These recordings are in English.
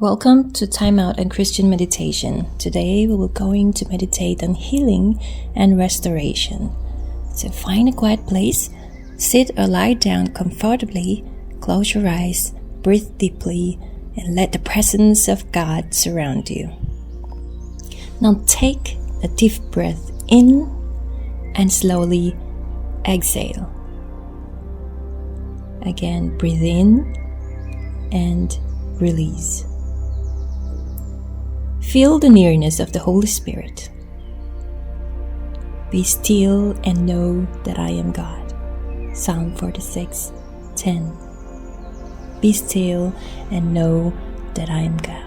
Welcome to Time Out and Christian Meditation. Today we will going to meditate on healing and restoration. So find a quiet place, sit or lie down comfortably, close your eyes, breathe deeply, and let the presence of God surround you. Now take a deep breath in and slowly exhale. Again, breathe in and release. Feel the nearness of the Holy Spirit. Be still and know that I am God. Psalm 46:10. Be still and know that I am God.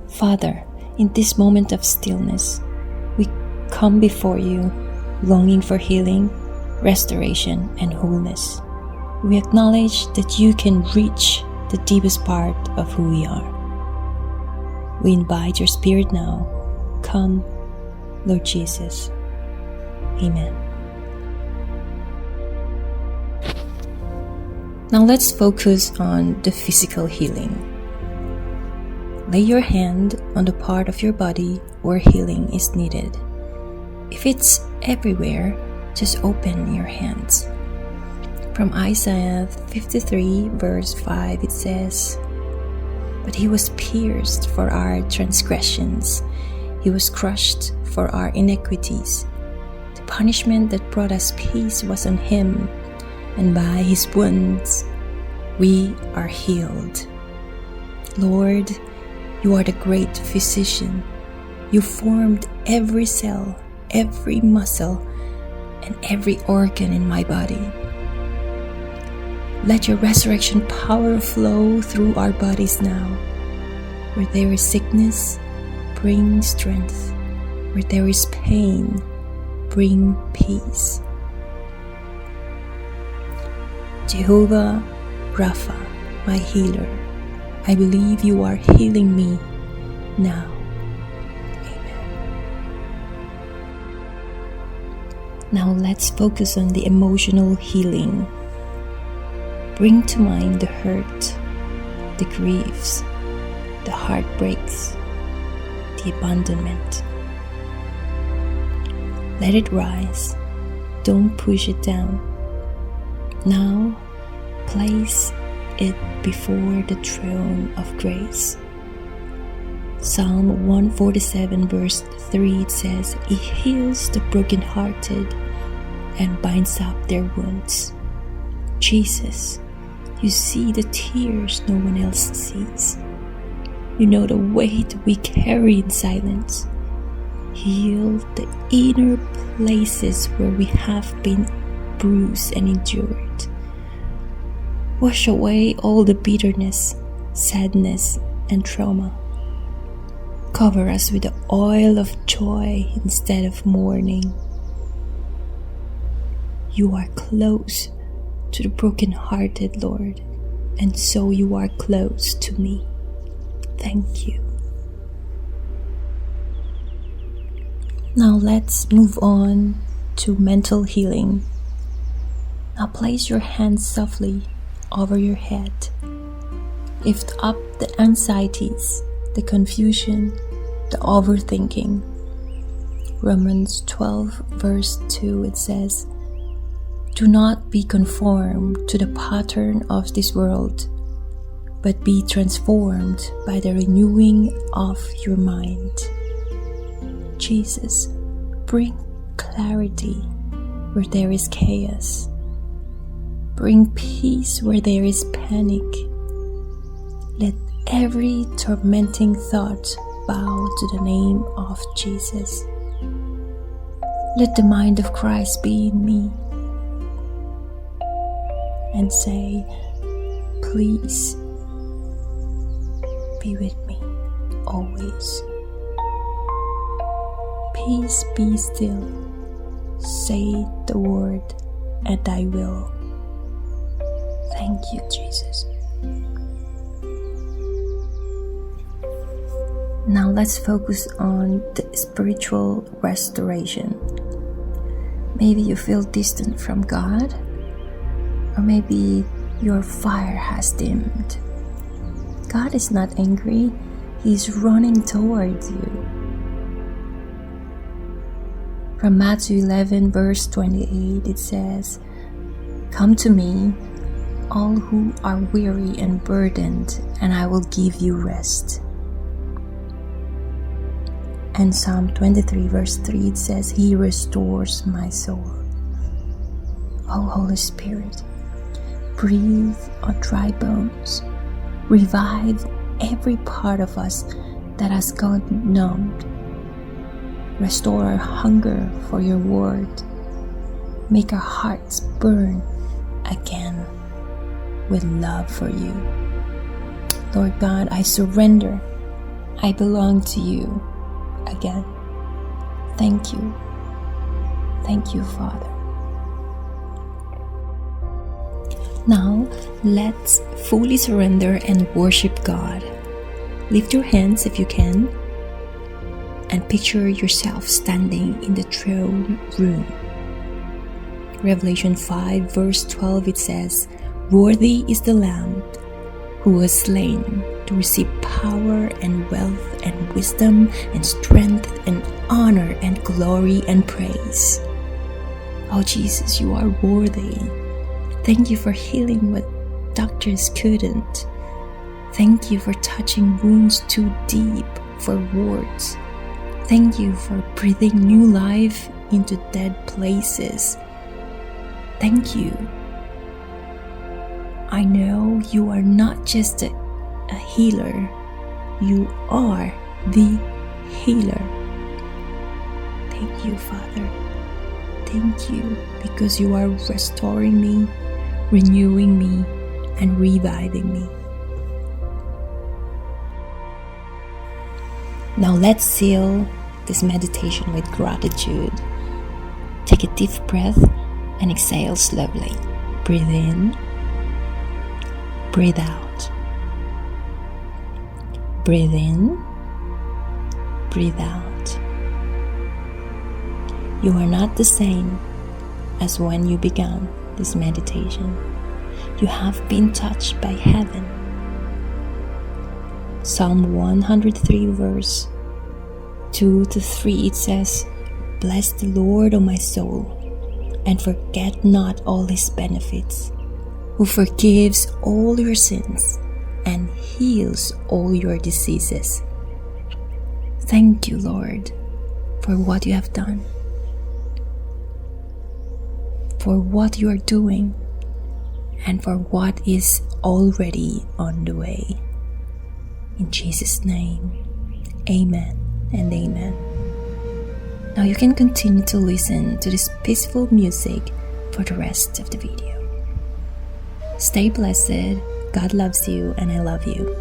Father, in this moment of stillness, we come before you, longing for healing, restoration, and wholeness. We acknowledge that you can reach the deepest part of who we are. We invite your Spirit now. Come, Lord Jesus. Amen. Now let's focus on the physical healing. Lay your hand on the part of your body where healing is needed. If it's everywhere, just open your hands. From Isaiah 53 verse 5 it says, "But he was pierced for our transgressions. He was crushed for our iniquities. The punishment that brought us peace was on him, and by his wounds we are healed." Lord, you are the great physician. You formed every cell, every muscle, and every organ in my body. Let your resurrection power flow through our bodies now. Where there is sickness, bring strength. Where there is pain, bring peace. Jehovah Rapha, my healer, I believe you are healing me now. Amen. Now let's focus on the emotional healing. Bring to mind the hurt, the griefs, the heartbreaks, the abandonment. Let it rise. Don't push it down. Now, place it before the throne of grace. Psalm 147 verse 3 it says, "He heals the brokenhearted and binds up their wounds." Jesus, you see the tears no one else sees. You know the weight we carry in silence. Heal the inner places where we have been bruised and endured. Wash away all the bitterness, sadness, and trauma. Cover us with the oil of joy instead of mourning. You are close to the broken-hearted, Lord, and so you are close to me. Thank you. Now let's move on to mental healing. Now place your hands softly over your head. Lift up the anxieties, the confusion, the overthinking. Romans 12 verse 2 it says, "Do not be conformed to the pattern of this world, but be transformed by the renewing of your mind." Jesus, bring clarity where there is chaos. Bring peace where there is panic. Let every tormenting thought bow to the name of Jesus. Let the mind of Christ be in me. And say, "Please be with me always. Peace, be still. Say the word, and I will." Thank you, Jesus. Now let's focus on the spiritual restoration. Maybe you feel distant from God, or maybe your fire has dimmed. God is not angry. He's running towards you. From Matthew 11 verse 28, it says, "Come to me, all who are weary and burdened, and I will give you rest." And Psalm 23 verse 3, it says, "He restores my soul." Oh, Holy Spirit, breathe on dry bones. Revive every part of us that has gone numbed. Restore our hunger for your word. Make our hearts burn again with love for you. Lord God, I surrender. I belong to you again. Thank you. Thank you, Father. Now, let's fully surrender and worship God. Lift your hands if you can, and picture yourself standing in the throne room. Revelation 5 verse 12, it says, "Worthy is the Lamb who was slain to receive power and wealth and wisdom and strength and honor and glory and praise." Oh Jesus, you are worthy. Thank you for healing what doctors couldn't. Thank you for touching wounds too deep for words. Thank you for breathing new life into dead places. Thank you. I know you are not just a healer, you are the healer. Thank you, Father. Thank you because you are restoring me, renewing me, and reviving me. Now let's seal this meditation with gratitude. Take a deep breath and exhale slowly. Breathe in, breathe out. Breathe in, breathe out. You are not the same as when you began this meditation. You have been touched by heaven. Psalm 103 verse 2-3, it says, "Bless the Lord, O my soul, and forget not all his benefits, who forgives all your sins and heals all your diseases." Thank you, Lord, for what you have done, for what you are doing, and for what is already on the way. In Jesus' name, amen and amen. Now you can continue to listen to this peaceful music for the rest of the video. Stay blessed, God loves you, and I love you.